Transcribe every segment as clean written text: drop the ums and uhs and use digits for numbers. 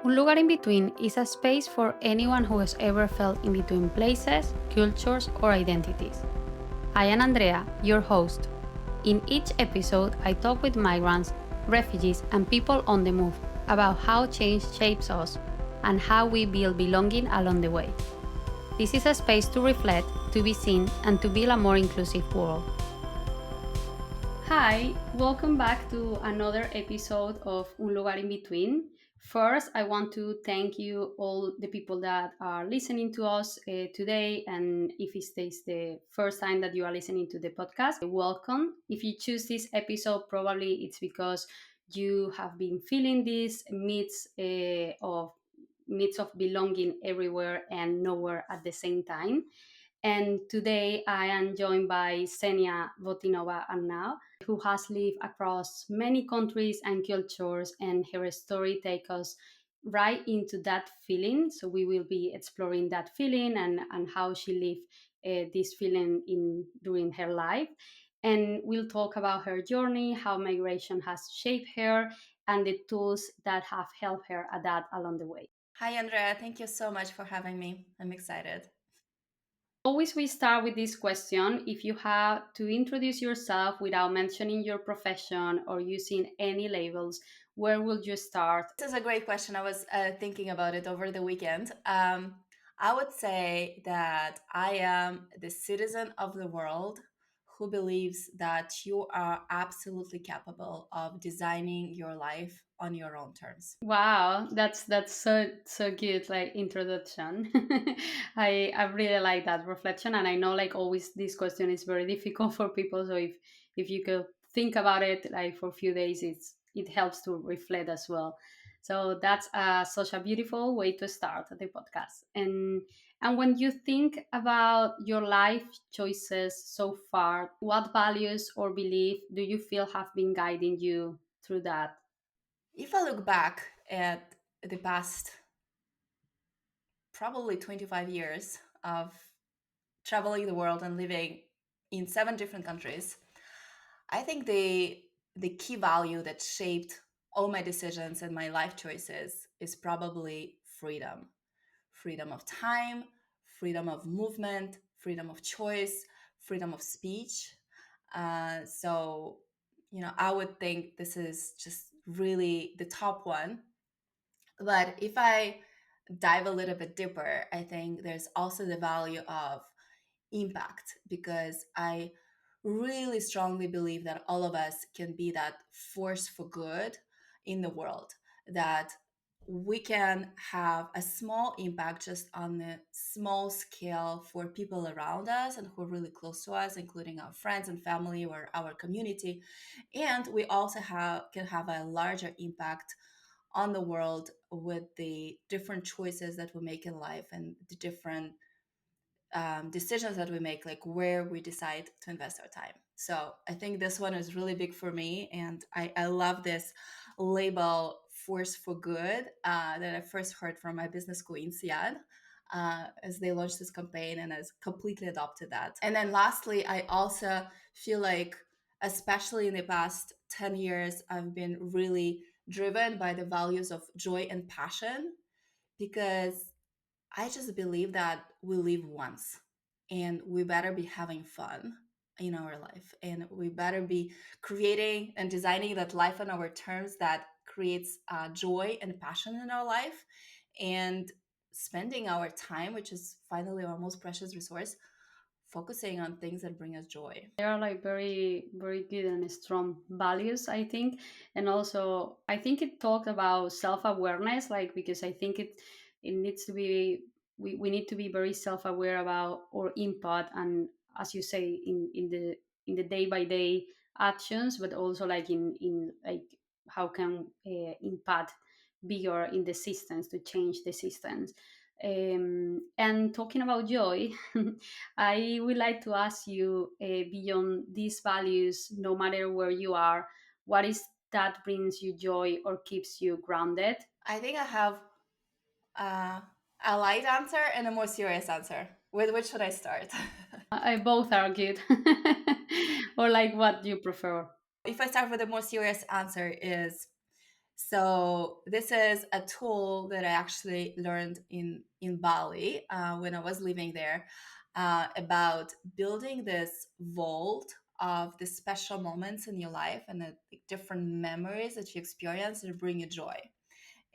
Un lugar in between is a space for anyone who has ever felt in between places, cultures, or identities. I am Andrea, your host. In each episode, I talk with migrants, refugees, and people on the move about how change shapes us and how we build belonging along the way. This is a space to reflect, to be seen, and to build a more inclusive world. Hi, welcome back to another episode of Un Lugar in Between. First, I want to thank you all the people that are listening to us today. And if it is the first time that you are listening to the podcast, welcome. If you choose this episode, probably it's because you have been feeling this midst of belonging everywhere and nowhere at the same time. And today I am joined by Ksenia Votinova-Arnaud, who has lived across many countries and cultures, and her story takes us right into that feeling. So we will be exploring that feeling and how she lived this feeling during her life. And we'll talk about her journey, how migration has shaped her, and the tools that have helped her adapt along the way. Hi, Andrea. Thank you so much for having me. I'm excited. Always we start with this question. If you have to introduce yourself without mentioning your profession or using any labels, where will you start? This is a great question. I was thinking about it over the weekend. I would say that I am the citizen of the world who believes that you are absolutely capable of designing your life on your own terms. Wow, that's so good, like introduction. I really like that reflection, and I know like always this question is very difficult for people. So if you could think about it like for a few days, it helps to reflect as well. So that's such a beautiful way to start the podcast. And when you think about your life choices so far, what values or belief do you feel have been guiding you through that? If I look back at the past probably 25 years of traveling the world and living in 7 different countries, I think the key value that shaped all my decisions and my life choices is probably freedom. Freedom of time, freedom of movement, freedom of choice, freedom of speech. I would think this is just really the top one. But if I dive a little bit deeper, I think there's also the value of impact, because I really strongly believe that all of us can be that force for good in the world, that we can have a small impact just on a small scale for people around us and who are really close to us, including our friends and family or our community. And we also can have a larger impact on the world with the different choices that we make in life and the different decisions that we make, like where we decide to invest our time. So I think this one is really big for me. And I love this label, Force for Good, that I first heard from my business school in INSEAD. As they launched this campaign, and has completely adopted that. And then lastly, I also feel like, especially in the past 10 years, I've been really driven by the values of joy and passion, because I just believe that we live once and we better be having fun in our life, and we better be creating and designing that life on our terms that creates joy and passion in our life, and spending our time, which is finally our most precious resource, focusing on things that bring us joy. They are like very very good and strong values, I think. And also I think it talked about self-awareness, like because I think it needs to be we need to be very self-aware about our impact, and as you say, in the day by day actions, but also like in like how can impact bigger in the systems to change the systems. And talking about joy, I would like to ask you, beyond these values, no matter where you are, what is that brings you joy or keeps you grounded? I think I have uh, a light answer and a more serious answer. With which should I start? I both are good, or like what you prefer. If I start with a more serious answer, is So this is a tool that I actually learned in Bali when I was living there, about building this vault of the special moments in your life and the different memories that you experience that bring you joy.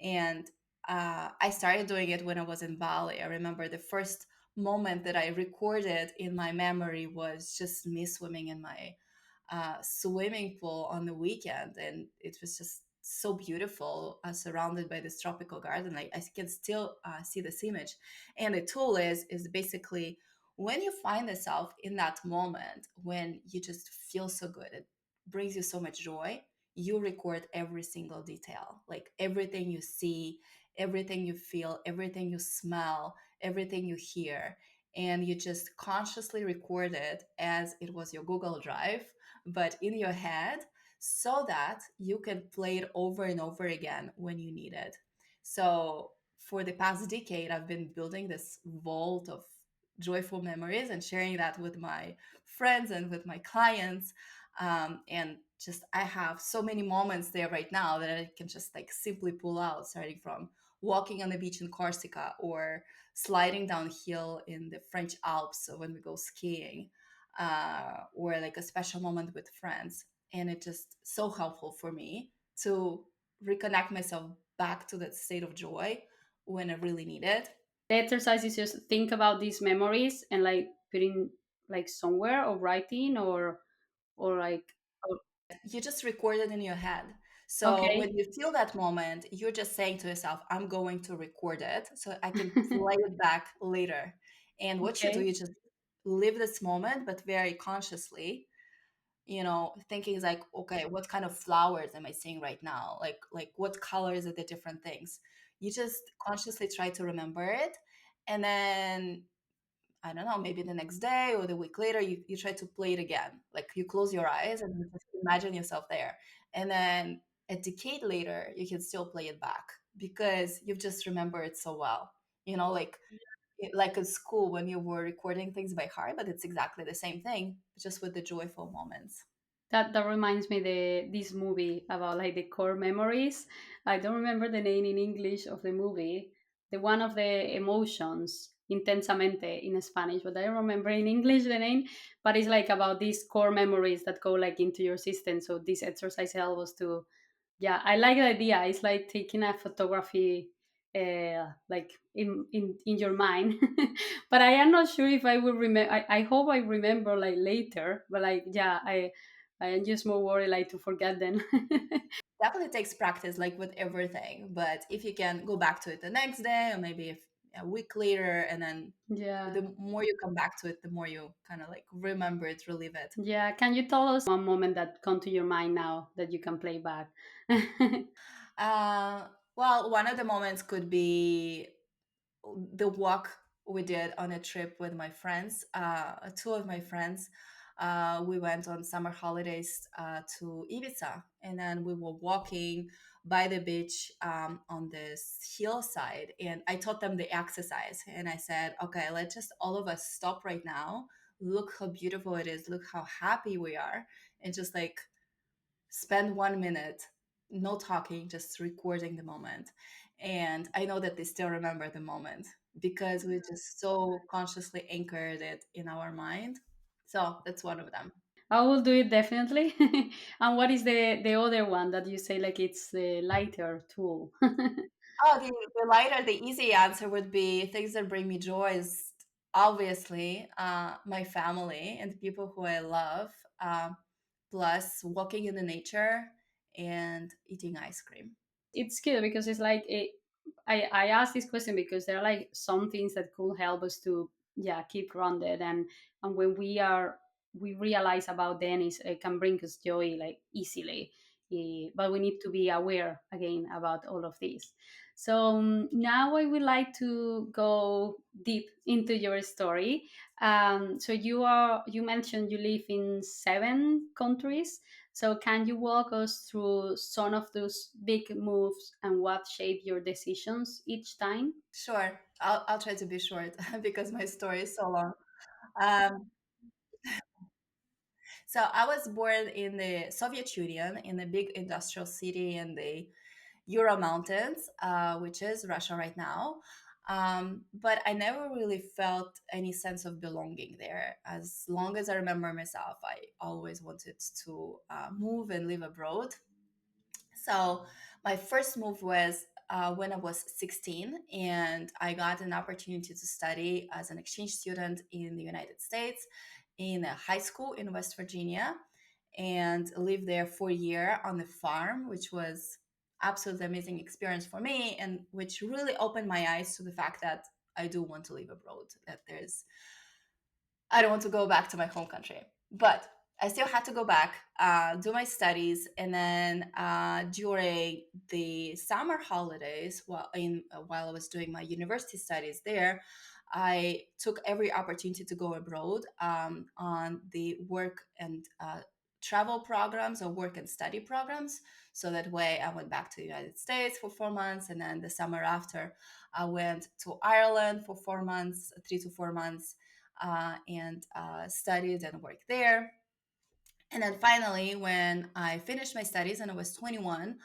And I started doing it when I was in Bali. I remember the first moment that I recorded in my memory was just me swimming in my swimming pool on the weekend, and it was just so beautiful, surrounded by this tropical garden. I can still see this image. And the tool is basically when you find yourself in that moment when you just feel so good, it brings you so much joy. You record every single detail, like everything you see, everything you feel, everything you smell, everything you hear, and you just consciously record it as it was your Google Drive, but in your head, so that you can play it over and over again when you need it. So for the past decade, I've been building this vault of joyful memories and sharing that with my friends and with my clients. And just I have so many moments there right now that I can just like simply pull out, starting from walking on the beach in Corsica or sliding downhill in the French Alps when we go skiing, or like a special moment with friends. And it just so helpful for me to reconnect myself back to that state of joy when I really need it. The exercise is just think about these memories and like putting like somewhere or writing or like oh, You just record it in your head. So okay. when you feel that moment, you're just saying to yourself, I'm going to record it so I can play it back later. And what you do, Okay. you just live this moment, but very consciously, thinking is like, okay, what kind of flowers am I seeing right now? Like what colors are the different things? You just consciously try to remember it. And then I don't know, maybe the next day or the week later, you try to play it again. Like you close your eyes and you just imagine yourself there. And then a decade later, you can still play it back because you've just remembered it so well. Like like in school when you were recording things by heart, but it's exactly the same thing, just with the joyful moments. That reminds me this movie about like the core memories. I don't remember the name in English of the movie. The one of the emotions, intensamente in Spanish, but I don't remember in English the name. But it's like about these core memories that go like into your system. So this exercise helps us to, yeah, I like the idea. It's like taking a photography, like in your mind. But I am not sure if I will remember. I hope I remember like later. But like, yeah, I am just more worried like to forget them. Definitely takes practice, like with everything. But if you can go back to it the next day, or maybe if a week later, and then Yeah. the more you come back to it, the more you kind of like remember it, relive it. Yeah. Can you tell us one moment that come to your mind now that you can play back? Well, one of the moments could be the walk we did on a trip with my friends, two of my friends. We went on summer holidays to Ibiza, and then we were walking by the beach on this hillside. And I taught them the exercise, and I said, "Okay, let's just all of us stop right now. Look how beautiful it is. Look how happy we are, and just like spend 1 minute, no talking, just recording the moment." And I know that they still remember the moment because we just so consciously anchored it in our mind. So that's one of them. I will do it definitely. And what is the other one that you say like it's the lighter tool? Oh, the lighter, the easy answer would be things that bring me joy is obviously my family and the people who I love, plus walking in the nature and eating ice cream. It's good because it's like I asked this question because there are like some things that could help us to, yeah, keep grounded, and when we realize about them is it can bring us joy like easily. But we need to be aware again about all of this. So now I would like to go deep into your story. So you mentioned you live in 7 countries. So, can you walk us through some of those big moves and what shaped your decisions each time? Sure, I'll try to be short because my story is so long. Um, so I was born in the Soviet Union in a big industrial city in the Ural Mountains, which is Russia right now. But I never really felt any sense of belonging there. As long as I remember myself, I always wanted to move and live abroad. So my first move was when I was 16, and I got an opportunity to study as an exchange student in the United States in a high school in West Virginia, and live there for a year on the farm, which was absolutely amazing experience for me, and which really opened my eyes to the fact that I do want to live abroad. That there's I don't want to go back to my home country. But I still had to go back, do my studies, and then during the summer holidays, while I was doing my university studies there, I took every opportunity to go abroad on the work and travel programs or work and study programs. So that way, I went back to the United States for 4 months, and then the summer after, I went to Ireland for 4 months, 3 to 4 months, and studied and worked there. And then finally, when I finished my studies and I was 21,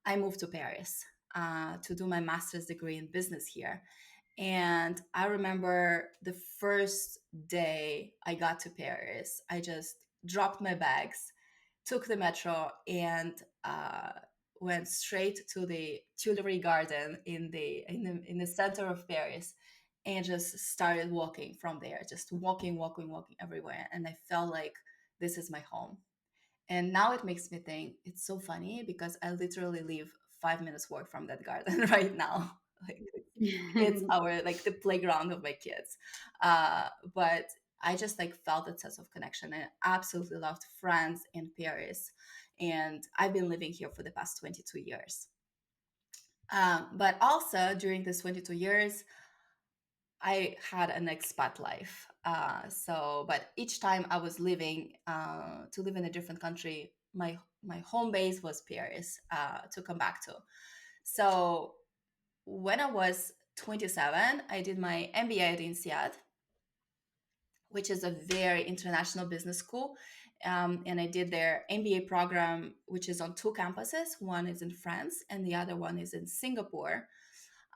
I moved to Paris to do my master's degree in business here. And I remember the first day I got to Paris, I just dropped my bags, took the metro, and went straight to the Tuileries Garden in the center of Paris, and just started walking from there, just walking, walking, walking everywhere. And I felt like this is my home. And now it makes me think it's so funny because I literally live 5 minutes walk from that garden right now. Like it's our like the playground of my kids. But I just like felt that sense of connection, and absolutely loved France and Paris. And I've been living here for the past 22 years. But also during this 22 years, I had an expat life. But each time I was living to live in a different country, my home base was Paris to come back to. So when I was 27, I did my MBA at INSEAD, which is a very international business school. And I did their MBA program, which is on two campuses. One is in France, and the other one is in Singapore.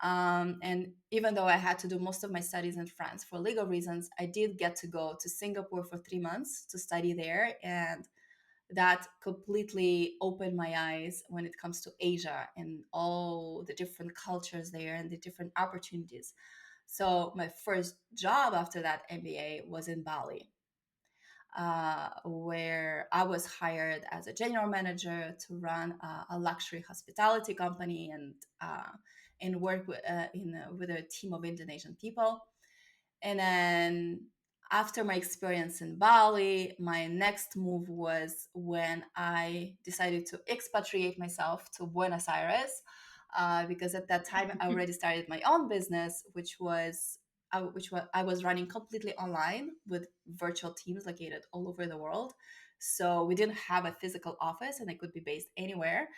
And even though I had to do most of my studies in France for legal reasons, I did get to go to Singapore for 3 months to study there. And that completely opened my eyes when it comes to Asia and all the different cultures there and the different opportunities. So my first job after that MBA was in Bali, where I was hired as a general manager to run a luxury hospitality company, and work with a team of Indonesian people. And then after my experience in Bali, my next move was when I decided to expatriate myself to Buenos Aires, because at that time I already started my own business, which I was running completely online with virtual teams located all over the world. So we didn't have a physical office, and I could be based anywhere.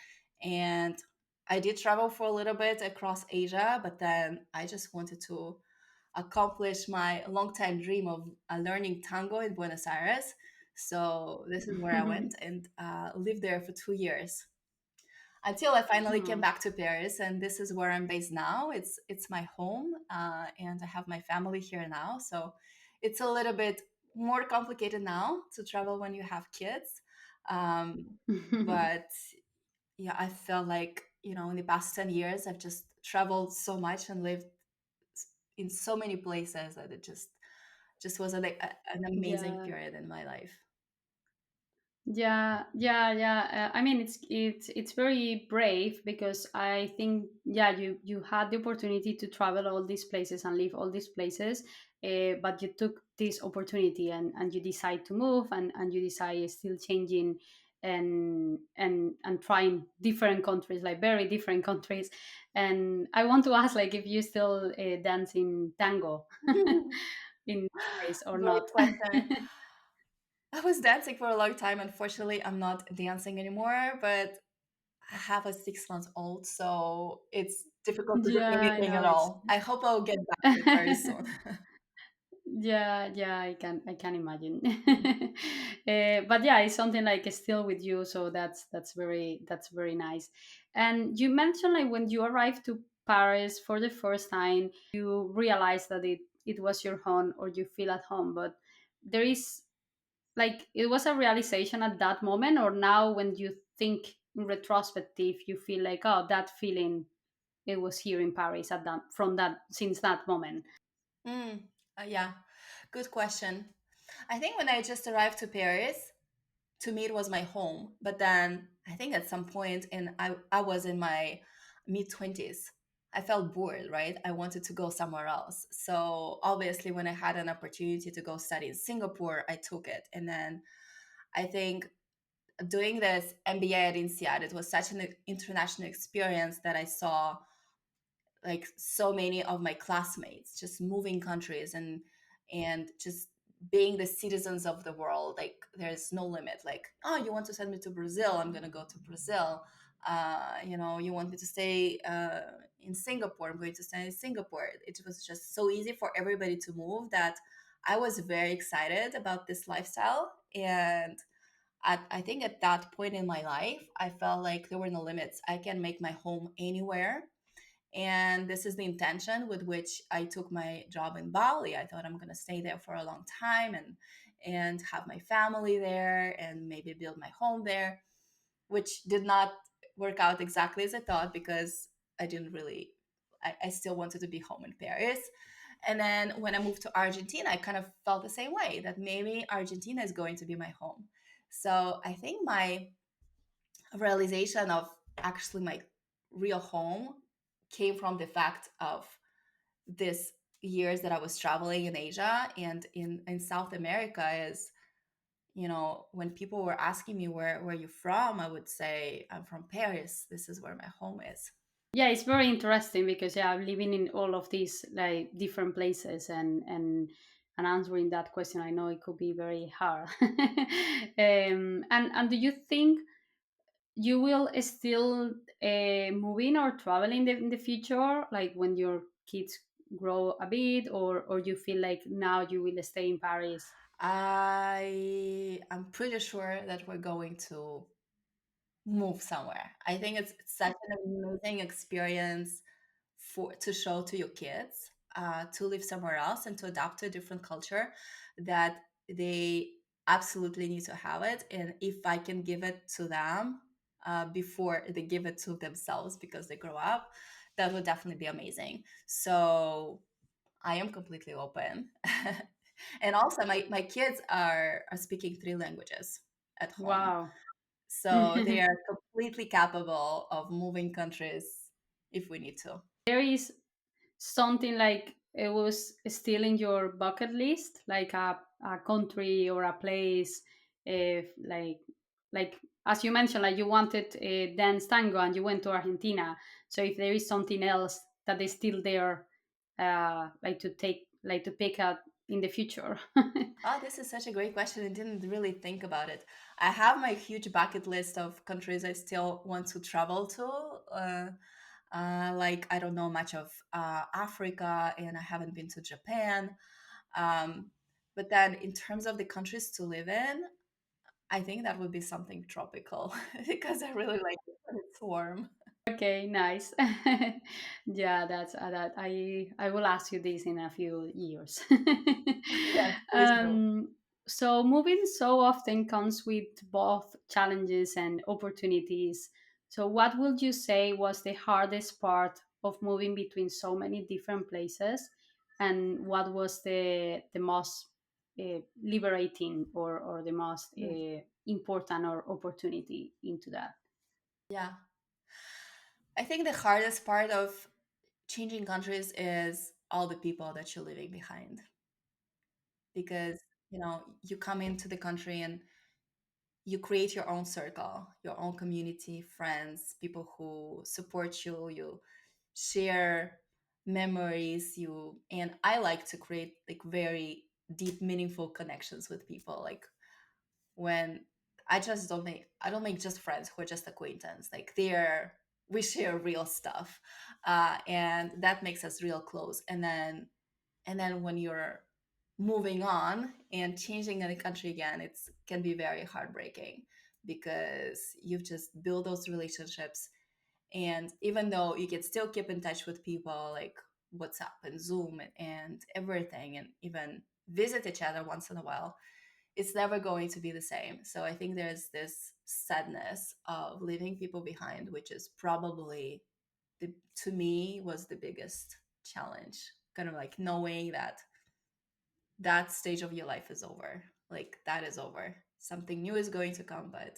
And I did travel for a little bit across Asia, but then I just wanted to accomplish my long-time dream of learning tango in Buenos Aires. So this is where I went and lived there for 2 years until I finally came Oh, back to Paris, and this is where I'm based now. It's my home, and I have my family here now. So it's a little bit more complicated now to travel when you have kids, but yeah, I felt like in the past 10 years I've just traveled so much and lived in so many places that it just was an amazing yeah. period in my life. Yeah, yeah, yeah. I mean, it's very brave because I think, yeah, you had the opportunity to travel all these places and live all these places, but you took this opportunity and you decide to move and you decide still changing and trying different countries, like very different countries. And I want to ask, like, if you still dance in tango in Paris or Great not. question. I was dancing for a long time. Unfortunately, I'm not dancing anymore, but I have a 6 months old, so it's difficult to do Yeah, I anything at know it's. all. I hope I'll get back to it very soon. Yeah, yeah, I can imagine. But yeah, it's something like still with you, so that's very nice. And you mentioned like when you arrived to Paris for the first time, you realized that it was your home or you feel at home. But there is like it was a realization at that moment, or now when you think in retrospective, you feel like, oh, that feeling, it was here in Paris at that from that since that moment. Mm, yeah, good question. I think when I just arrived to Paris, to me it was my home. But then I think at some point, and I was in my mid 20s, I felt bored, right? I wanted to go somewhere else. So obviously, when I had an opportunity to go study in Singapore, I took it. And then I think doing this MBA at INSEAD, it was such an international experience that I saw like so many of my classmates just moving countries and just being the citizens of the world. Like there's no limit. Like, oh, you want to send me to Brazil, I'm going to go to Brazil. You want me to stay in Singapore, I'm going to stay in Singapore. It was just so easy for everybody to move that I was very excited about this lifestyle. And I think at that point in my life, I felt like there were no limits. I can make my home anywhere, and this is the intention with which I took my job in Bali. I thought I'm going to stay there for a long time and have my family there and maybe build my home there, which did not work out exactly as I thought because I didn't really I still wanted to be home in Paris. And then when I moved to Argentina, I kind of felt the same way, that maybe Argentina is going to be my home. So I think my realization of actually my real home came from the fact of this years that I was traveling in Asia and in South America. Is, when people were asking me where you're from, I would say I'm from Paris. This is where my home is. Yeah, it's very interesting because yeah, I'm living in all of these like different places, and answering that question, I know it could be very hard. And do you think you will still move in or travel in the future, like when your kids grow a bit, or you feel like now you will stay in Paris? I'm pretty sure that we're going to move somewhere. I think it's such an amazing experience for to show to your kids, to live somewhere else and to adapt to a different culture, that they absolutely need to have it. And if I can give it to them before they give it to themselves because they grow up, that would definitely be amazing. So I am completely open. And also my kids are speaking three languages at home, Wow. so they are completely capable of moving countries if we need to. There is something like it was still in your bucket list, like a country or a place, if like as you mentioned, like you wanted dance tango and you went to Argentina. So if there is something else that is still there, like to take, like to pick up in the future. Oh, this is such a great question. I didn't really think about it. I have my huge bucket list of countries I still want to travel to. Like, I don't know much of Africa, and I haven't been to Japan. Um, but then, in terms of the countries to live in, I think that would be something tropical because I really like it when it's warm. Okay, nice. Yeah, that's that. I will ask you this in a few years. Yes, please do. um, so moving so often comes with both challenges and opportunities. So, what would you say was the hardest part of moving between so many different places, and what was the most liberating, or the most Mm. important or opportunity into that? Yeah. I think the hardest part of changing countries is all the people that you're leaving behind, because you come into the country and you create your own circle, your own community, friends, people who support you, you share memories, you and I like to create like very deep meaningful connections with people. Like when I don't make just friends who are just acquaintance. Like we share real stuff, and that makes us real close. And then when you're moving on and changing in the country again, it's can be very heartbreaking because you've just built those relationships. And even though you can still keep in touch with people like WhatsApp and Zoom and everything, and even visit each other once in a while, it's never going to be the same. So I think there's this sadness of leaving people behind, which is probably to me was the biggest challenge. Kind of like knowing that that stage of your life is over. Like that is over. Something new is going to come, but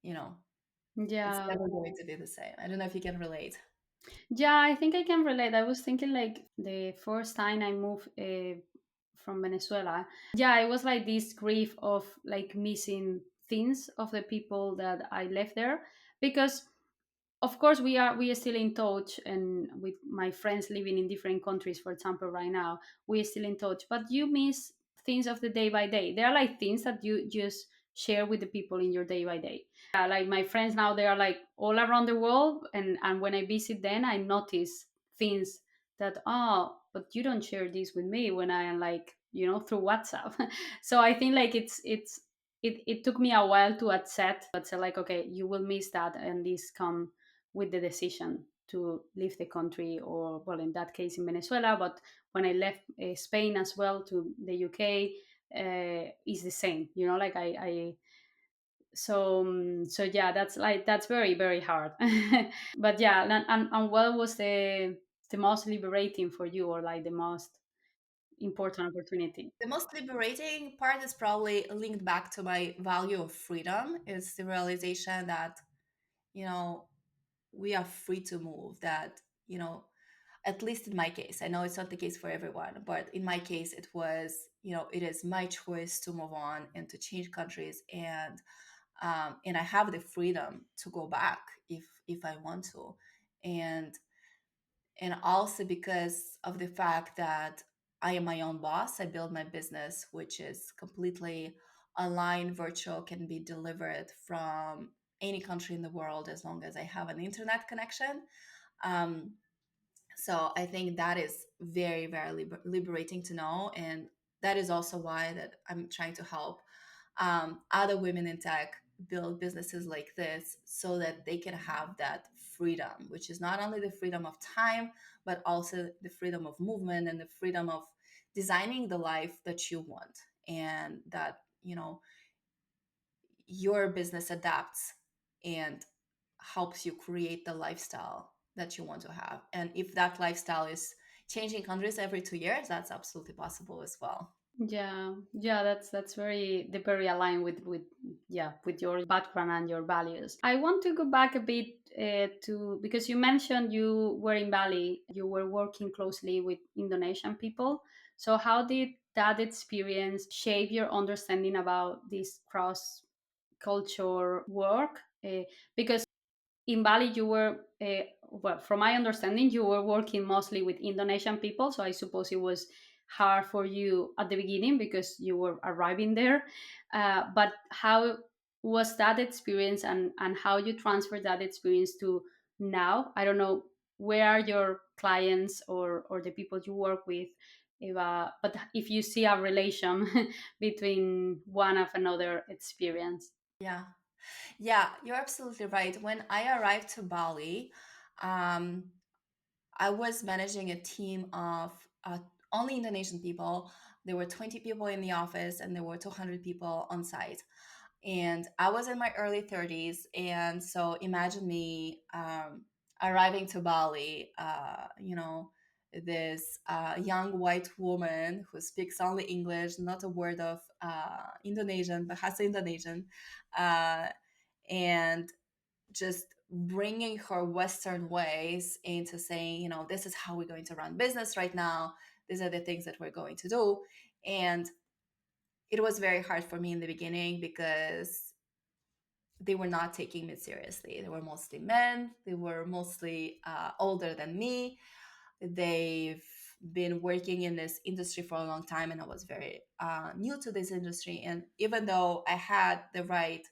you know, it's Yeah. never going to be the same. I don't know if you can relate. Yeah, I think I can relate. I was thinking like the first time I moved from Venezuela. Yeah, it was like this grief of like missing things of the people that I left there, because of course we are still in touch, and with my friends living in different countries, for example, right now we are still in touch, but you miss things of the day by day. There are like things that you just share with the people in your day by day. Yeah, like my friends now, they are like all around the world, and when I visit them I notice things that, oh, but you don't share this with me when I am like, through WhatsApp. So I think like it took me a while to accept like, okay, you will miss that, and this come with the decision to leave the country, or well, in that case in Venezuela. But when I left Spain as well to the UK, is the same, like I so yeah, that's very, very hard. But yeah, and what was the most liberating for you, or like the most important opportunity? The most liberating part is probably linked back to my value of freedom. It's the realization that, you know, we are free to move, that, at least in my case, I know it's not the case for everyone, but in my case, it was, it is my choice to move on and to change countries. And I have the freedom to go back if I want to. And and also because of the fact that I am my own boss, I build my business, which is completely online, virtual, can be delivered from any country in the world as long as I have an internet connection. Um, so I think that is very, very liberating to know, and that is also why that I'm trying to help other women in tech build businesses like this so that they can have that freedom, which is not only the freedom of time, but also the freedom of movement and the freedom of designing the life that you want, and that your business adapts and helps you create the lifestyle that you want to have. And if that lifestyle is changing countries every 2 years, that's absolutely possible as well. Yeah, yeah, that's very aligned with yeah, with your background and your values. I want to go back a bit to, because you mentioned you were in Bali, you were working closely with Indonesian people. So how did that experience shape your understanding about this cross culture work? Because in Bali, you were, well, from my understanding, you were working mostly with Indonesian people. So I suppose it was hard for you at the beginning because you were arriving there. But how was that experience, and how you transfer that experience to now? I don't know, where are your clients, or the people you work with? But if you see a relation between one of another experience. Yeah. Yeah, you're absolutely right. When I arrived to Bali, um, I was managing a team of only Indonesian people. There were 20 people in the office and there were 200 people on site. And I was in my early 30s. And so imagine me arriving to Bali, this young white woman who speaks only English, not a word of Indonesian, Bahasa Indonesian. Uh, and just bringing her Western ways into saying, this is how we're going to run business right now. These are the things that we're going to do. And it was very hard for me in the beginning because they were not taking me seriously. They were mostly men. They were mostly older than me. They've been working in this industry for a long time, and I was very new to this industry. And even though I had the right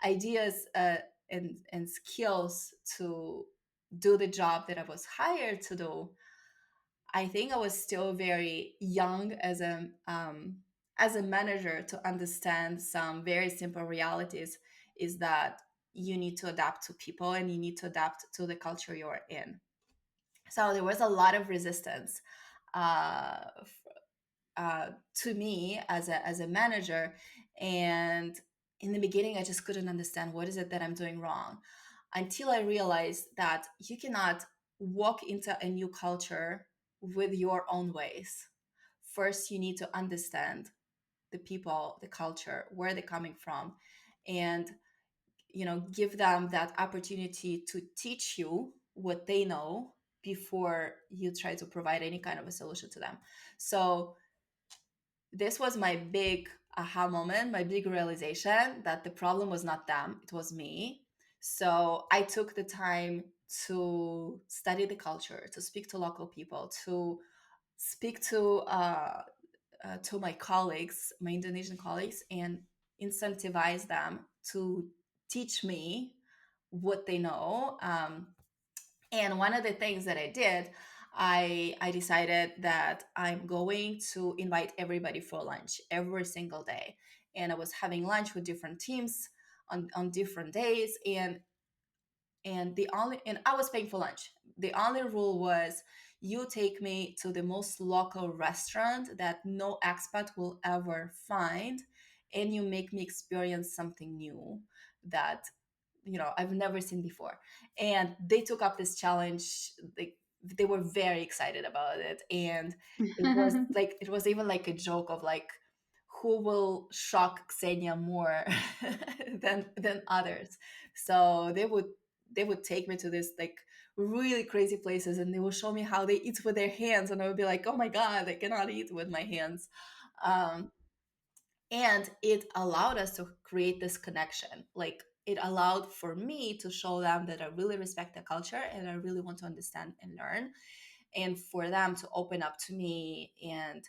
ideas and skills to do the job that I was hired to do, I think I was still very young as a manager to understand some very simple realities. Is that you need to adapt to people and you need to adapt to the culture you're in. So there was a lot of resistance uh, to me as a manager, and in the beginning I just couldn't understand what is it that I'm doing wrong, until I realized that you cannot walk into a new culture with your own ways. First, you need to understand the people, the culture, where they're coming from, and give them that opportunity to teach you what they know before you try to provide any kind of a solution to them. So this was my big aha moment, my big realization that the problem was not them, it was me. So I took the time to study the culture, to speak to local people, to speak to my colleagues, my Indonesian colleagues, and incentivize them to teach me what they know. And one of the things that I did, I decided that I'm going to invite everybody for lunch every single day. And I was having lunch with different teams on different days, and I was paying for lunch. The only rule was you take me to the most local restaurant that no expat will ever find, and you make me experience something new that I've never seen before. And they took up this challenge. They were very excited about it, and it was even like a joke of like, who will shock Ksenia more than others. So they would take me to this like really crazy places, and they will show me how they eat with their hands, and I would be like, oh my god, I cannot eat with my hands. um, and it allowed us to create this connection. Like, it allowed for me to show them that I really respect the culture and I really want to understand and learn, and for them to open up to me and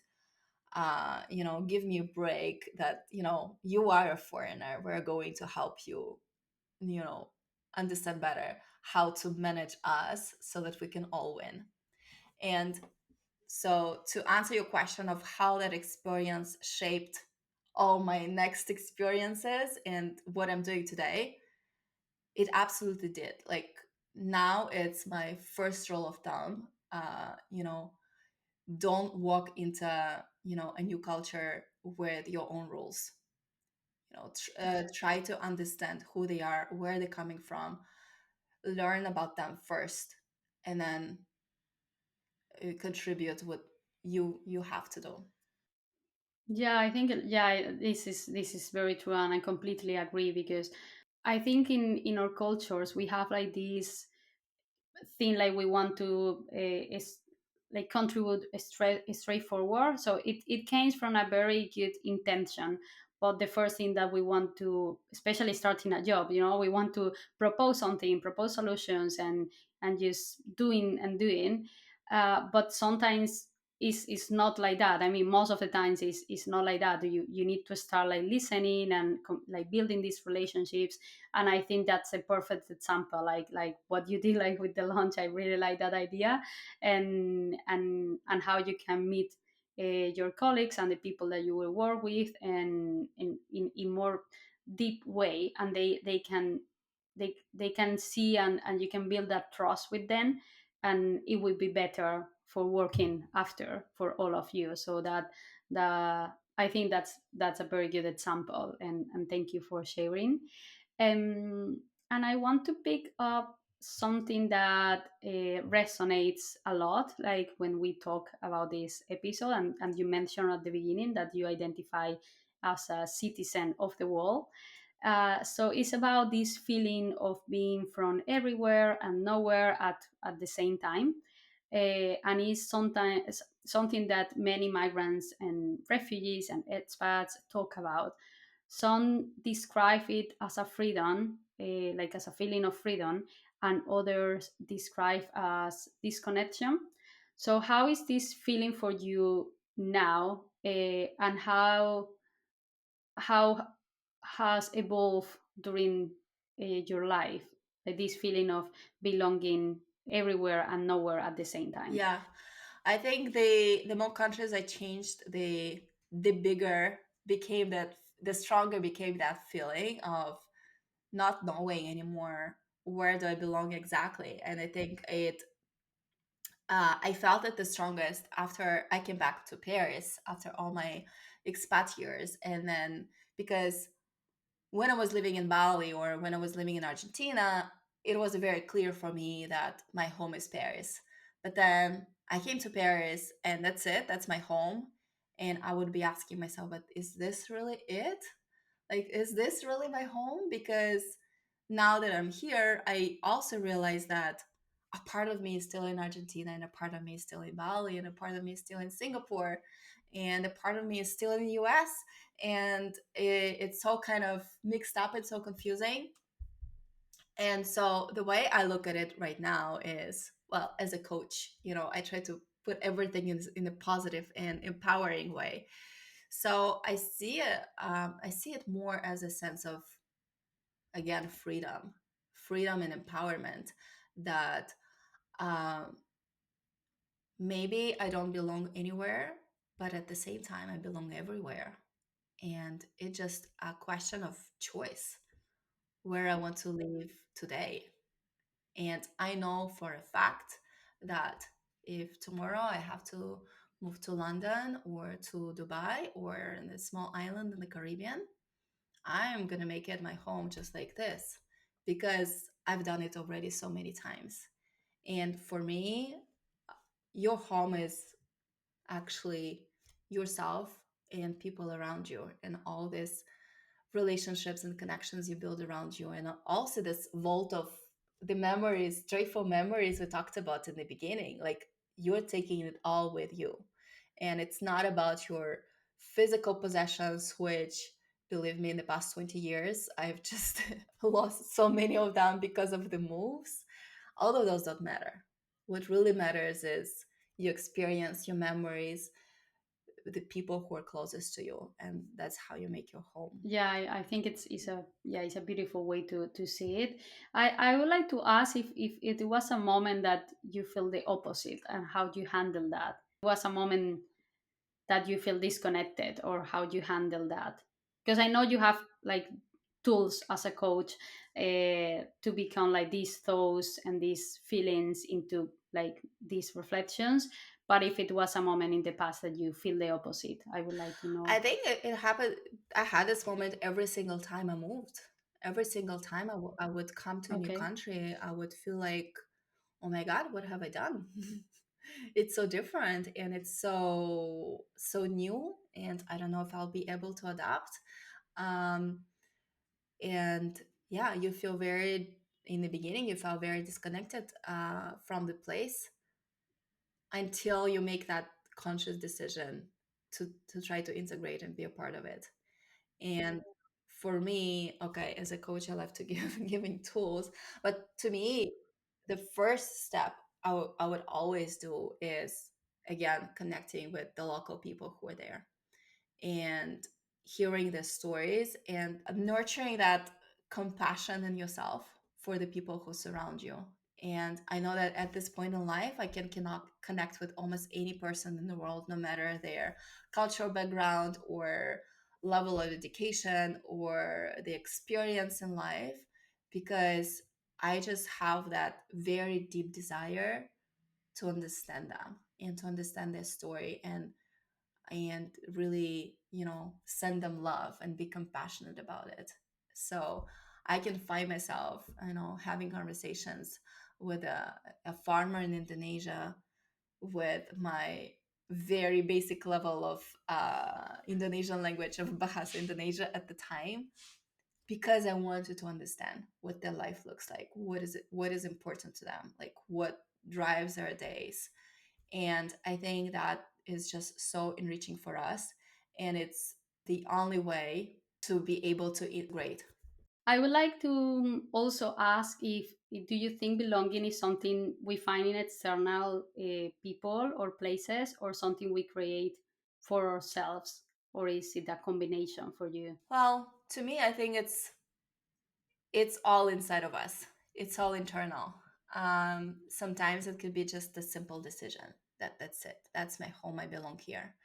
give me a break, that you are a foreigner, we're going to help you, you know understand better how to manage us so that we can all win. And so, to answer your question of how that experience shaped all my next experiences and what I'm doing today, it absolutely did. Like, now it's my first rule of thumb. Don't walk into a new culture with your own rules. Try to understand who they are, where they're coming from, learn about them first, and then contribute what you have to do. Yeah, I think yeah, this is very true, and I completely agree because I think in our cultures we have like this thing like we want to is like contribute straightforward, so it comes from a very good intention. But the first thing that we want to, especially starting a job, we want to propose something, propose solutions, and just doing. But sometimes it's not like that. I mean, most of the times it's not like that. You need to start like listening and like building these relationships. And I think that's a perfect example, like what you did like with the lunch. I really like that idea. And how you can meet your colleagues and the people that you will work with, and in more deep way, and they can see, and you can build that trust with them, and it will be better for working after for all of you. So the I think that's a very good example, and thank you for sharing. And I want to pick up something that resonates a lot, like when we talk about this episode, and you mentioned at the beginning that you identify as a citizen of the world. So it's about this feeling of being from everywhere and nowhere at the same time. And it's sometimes something that many migrants and refugees and expats talk about. Some describe it as a freedom, like as a feeling of freedom, and others describe as disconnection. So, how is this feeling for you now, and how has evolved during your life? Like this feeling of belonging everywhere and nowhere at the same time. Yeah. I think the more countries I changed, the bigger became that, the stronger became that feeling of not knowing anymore where do I belong exactly. And I think I felt it the strongest after I came back to Paris after all my expat years, and then because when I was living in Bali or when I was living in Argentina, it was very clear for me that my home is Paris. But then I came to Paris and that's it, that's my home. And I would be asking myself, but is this really it? Like, is this really my home? Because now that I'm here, I also realize that a part of me is still in Argentina, and a part of me is still in Bali, and a part of me is still in Singapore, and a part of me is still in the US. And it's all kind of mixed up, it's so confusing. And so the way I look at it right now is, well, as a coach, I try to put everything in a positive and empowering way. So I see it more as a sense of, again, freedom and empowerment. That um, maybe I don't belong anywhere, but at the same time, I belong everywhere. And it's just a question of choice where I want to live today. And I know for a fact that if tomorrow I have to move to London or to Dubai or in a small island in the Caribbean, I'm going to make it my home just like this because I've done it already so many times. And for me, your home is actually yourself and people around you and all these relationships and connections you build around you, and also this vault of the memories, joyful memories we talked about in the beginning. Like, you're taking it all with you, and it's not about your physical possessions, which, believe me, in the past 20 years I've just lost so many of them because of the moves. All of those don't matter. What really matters is your experience, your memories, the people who are closest to you, and that's how you make your home. Yeah, I think it's a yeah, it's a beautiful way to see it. I would like to ask if it was a moment that you feel the opposite and how do you handle that. Was a moment that you feel disconnected or how do you handle that? Because I know you have like tools as a coach to become like these thoughts and these feelings into like these reflections. But if it was a moment in the past that you feel the opposite, I would like to I know. think it happened. I had this moment every single time I moved. Every single time I would come to a new Okay. country, I would feel like, oh my God, what have I done? It's so different and it's so new, and I don't know if I'll be able to adapt. Um, and yeah, you feel very, in the beginning, you felt very disconnected from the place until you make that conscious decision to try to integrate and be a part of it. And for me, okay, as a coach, I love to give giving tools, but to me, the first step I would always do is, again, connecting with the local people who are there and hearing their stories and nurturing that compassion in yourself for the people who surround you. And I know that at this point in life, I cannot connect with almost any person in the world, no matter their cultural background or level of education or the experience in life, because I just have that very deep desire to understand them and to understand their story, and really, send them love and be compassionate about it. So I can find myself, having conversations with a farmer in Indonesia with my very basic level of Indonesian language of Bahasa Indonesia at the time, because I wanted to understand what their life looks like, what is important to them, like what drives their days. And I think that is just so enriching for us. And it's the only way to be able to integrate. I would like to also ask if do you think belonging is something we find in external people or places, or something we create for ourselves, or is it a combination for you? Well, to me, I think it's all inside of us. It's all internal. Sometimes it could be just a simple decision that's it, that's my home, I belong here.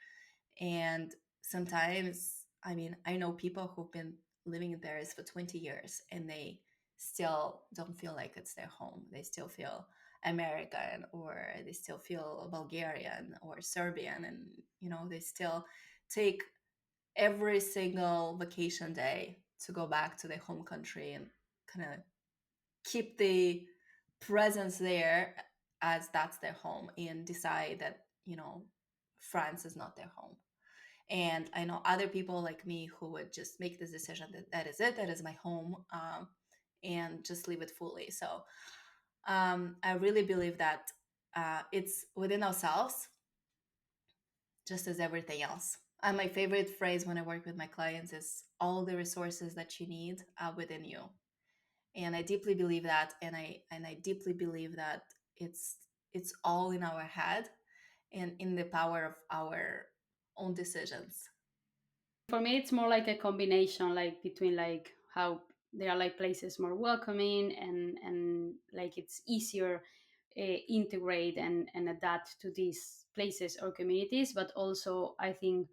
And sometimes, I mean, I know people who've been living in Paris for 20 years and they still don't feel like it's their home. They still feel American, or they still feel Bulgarian or Serbian, and they still take every single vacation day to go back to their home country and kind of keep the presence there as that's their home, and decide that France is not their home. And I know other people like me who would just make this decision that that is it, that is my home, and just live it fully. So I really believe that it's within ourselves, just as everything else. And my favorite phrase when I work with my clients is, all the resources that you need are within you. And I deeply believe that, and I deeply believe that it's all in our head and in the power of our own decisions. For me, it's more like a combination, like between like how there are like places more welcoming, and like it's easier integrate and adapt to these places or communities. But also, I think,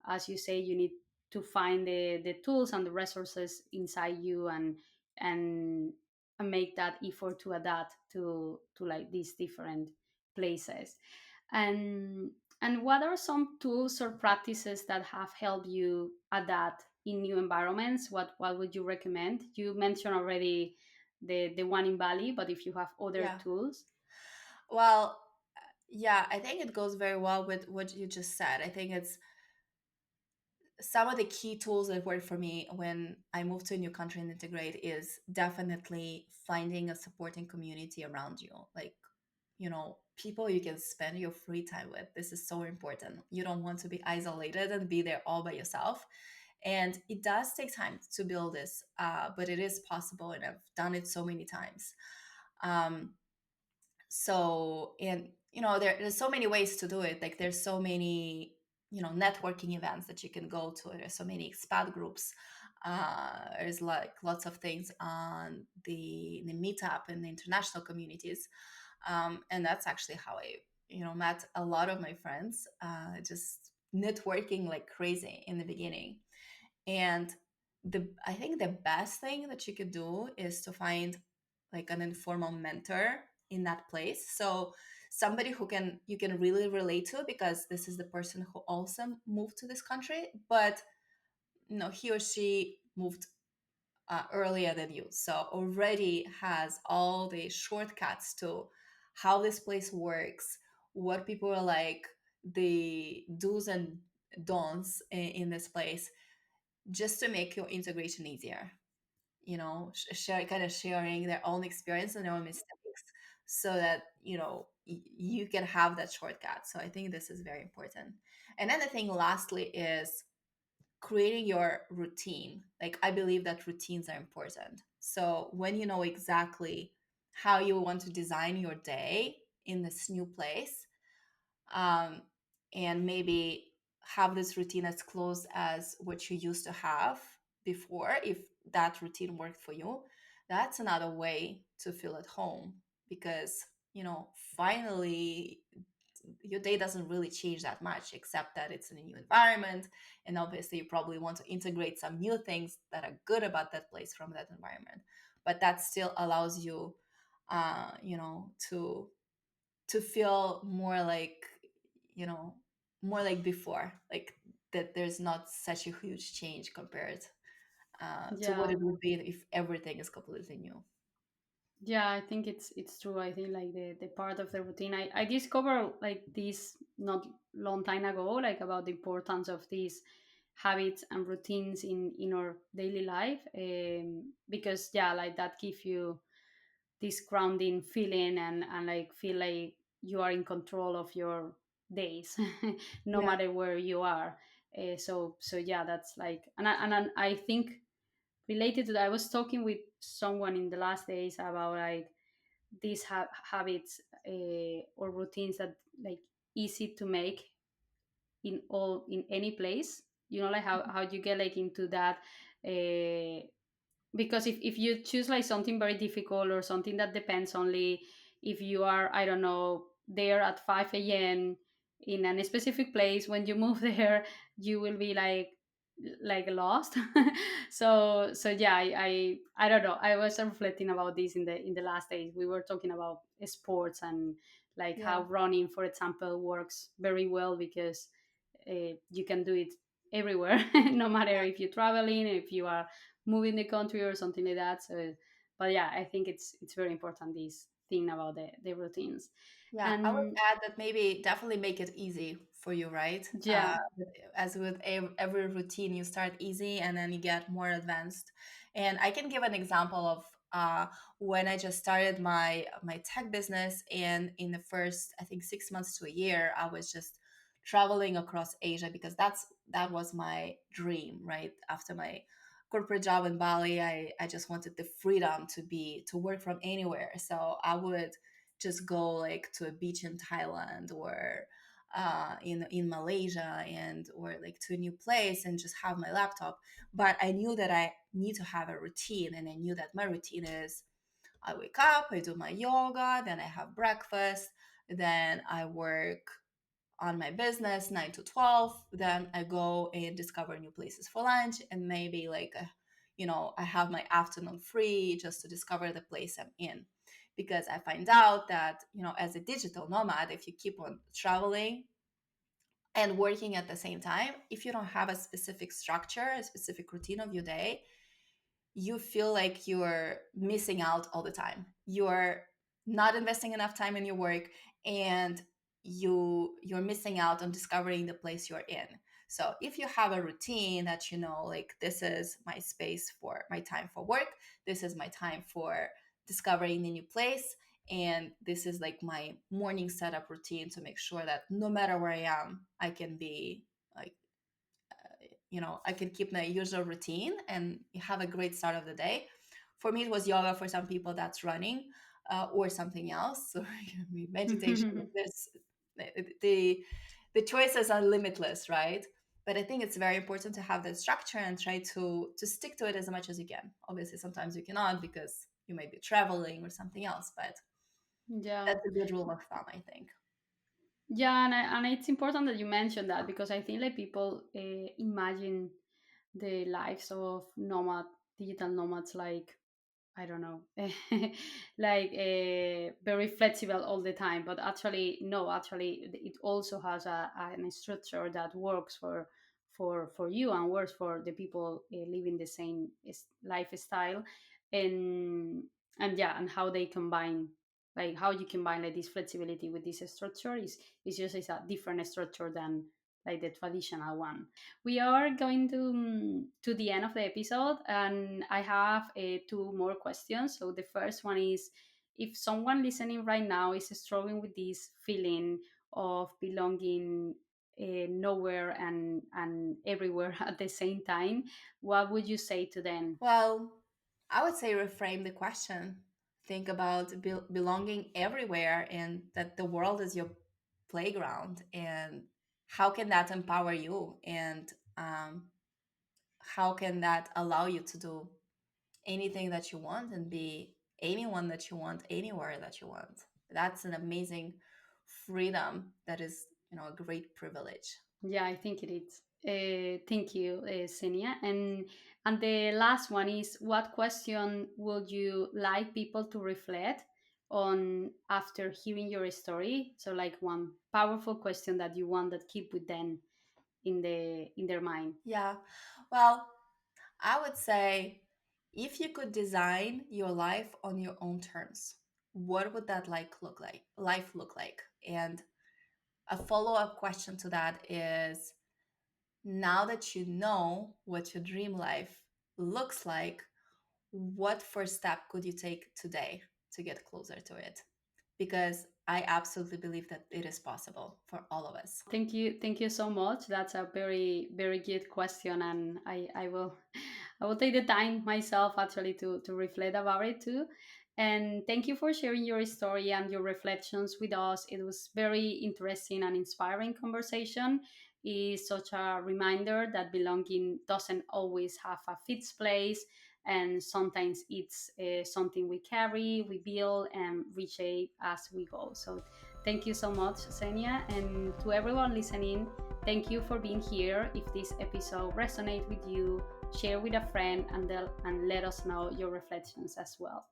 as you say, you need to find the tools and the resources inside you, and and make that effort to adapt to like these different places. And what are some tools or practices that have helped you adapt in new environments? What would you recommend? You mentioned already the one in Bali, but if you have other Yeah. tools. Well, yeah, I think it goes very well with what you just said. I think it's some of the key tools that work for me when I move to a new country and integrate is definitely finding a supporting community around you. Like, people you can spend your free time with. This is so important. You don't want to be isolated and be there all by yourself. And it does take time to build this, but it is possible, and I've done it so many times. Um, so, and there's so many ways to do it. Like, there's so many networking events that you can go to. There's so many expat groups. There's like lots of things on the meetup and the international communities. And that's actually how I met a lot of my friends, just networking like crazy in the beginning. And I think the best thing that you could do is to find like an informal mentor in that place. So somebody who can you can really relate to, because this is the person who also moved to this country, but he or she moved earlier than you, so already has all the shortcuts to how this place works, what people are like, the do's and don'ts in this place, just to make your integration easier. Sharing their own experience and their own mistakes, so that you can have that shortcut. So I think this is very important. And then the thing lastly is creating your routine. Like, I believe that routines are important. So when you know exactly how you want to design your day in this new place, um, and maybe have this routine as close as what you used to have before, if that routine worked for you, that's another way to feel at home. Because finally your day doesn't really change that much, except that it's in a new environment, and obviously you probably want to integrate some new things that are good about that place from that environment. But that still allows you to feel more like you know more like before, like that there's not such a huge change compared to what Yeah. it would be if everything is completely new. Yeah, I think it's true. I think like the part of the routine, I discovered like this not long time ago, like about the importance of these habits and routines in our daily life. Because yeah, like that give you this grounding feeling, and like feel like you are in control of your days, no Yeah. matter where you are. So yeah, that's like, and I think related to that, I was talking with someone in the last days about like these habits, or routines that like easy to make in any place, like how you get like into that. Because if you choose like something very difficult, or something that depends only if you are, I don't know, there at 5 a.m. in a specific place. When you move there, you will be like lost. So yeah, I don't know, I was reflecting about this in the last days. We were talking about sports and like Yeah. how running, for example, works very well because you can do it everywhere, no matter if you're traveling, if you are moving the country or something like that. So but yeah, I think it's very important, this thing about the routines. Yeah, I would And add that maybe definitely make it easy for you, right? yeah. As with every routine, you start easy and then you get more advanced. And I can give an example of when I just started my tech business, and in the first, I think, 6 months to a year, I was just traveling across Asia because that was my dream, right? After my corporate job in Bali, I just wanted the freedom to work from anywhere. So I would just go like to a beach in Thailand or in Malaysia, and or like to a new place and just have my laptop. But I knew that I need to have a routine, and I knew that my routine is I wake up, I do my yoga, then I have breakfast, then I work on my business 9 to 12, then I go and discover new places for lunch, and maybe like I have my afternoon free just to discover the place I'm in. Because I find out that as a digital nomad, if you keep on traveling and working at the same time, if you don't have a specific structure, a specific routine of your day, you feel like you're missing out all the time. You're not investing enough time in your work, and you're missing out on discovering the place you're in. So if you have a routine that like, this is my space for my time for work, this is my time for discovering the new place, and this is like my morning setup routine to make sure that no matter where I am, I can be like, I can keep my usual routine and have a great start of the day. For me, it was yoga. For some people, that's running or something else. So meditation. There's the the choices are limitless, right? But I think it's very important to have that structure and try to stick to it as much as you can. Obviously, sometimes you cannot because you might be traveling or something else, but Yeah. that's a good rule of thumb, I think. Yeah, and it's important that you mentioned that, because I think like people imagine the lives of digital nomads, like I don't know, like very flexible all the time. But actually, no. Actually, it also has a structure that works for you and works for the people living the same lifestyle, and yeah, and how they combine, like how you combine like this flexibility with this structure is just is a different structure than like the traditional one. We are going to the end of the episode, and I have two more questions. So the first one is, if someone listening right now is struggling with this feeling of belonging nowhere and everywhere at the same time, what would you say to them? Well, I would say reframe the question. Think about belonging everywhere, and that the world is your playground. And how can that empower you? And how can that allow you to do anything that you want and be anyone that you want, anywhere that you want? That's an amazing freedom that is, a great privilege. Yeah, I think it is. Thank you, Senia. And the last one is, what question would you like people to reflect on after hearing your story? So, like one powerful question that you want that keep with them in their mind. Yeah. Well, I would say, if you could design your life on your own terms, what would that life look like? And a follow-up question to that is, now that you know what your dream life looks like, what first step could you take today to get closer to it? Because I absolutely believe that it is possible for all of us. Thank you so much. That's a very good question, and I will I will take the time myself actually to reflect about it too. And thank you for sharing your story and your reflections with us. It was very interesting and inspiring conversation. Is such a reminder that belonging doesn't always have a fixed place, and sometimes it's something we carry, we build, and reshape as we go. So Thank you so much, Ksenia. And to everyone listening, thank you for being here. If this episode resonates with you, share with a friend and let us know your reflections as well.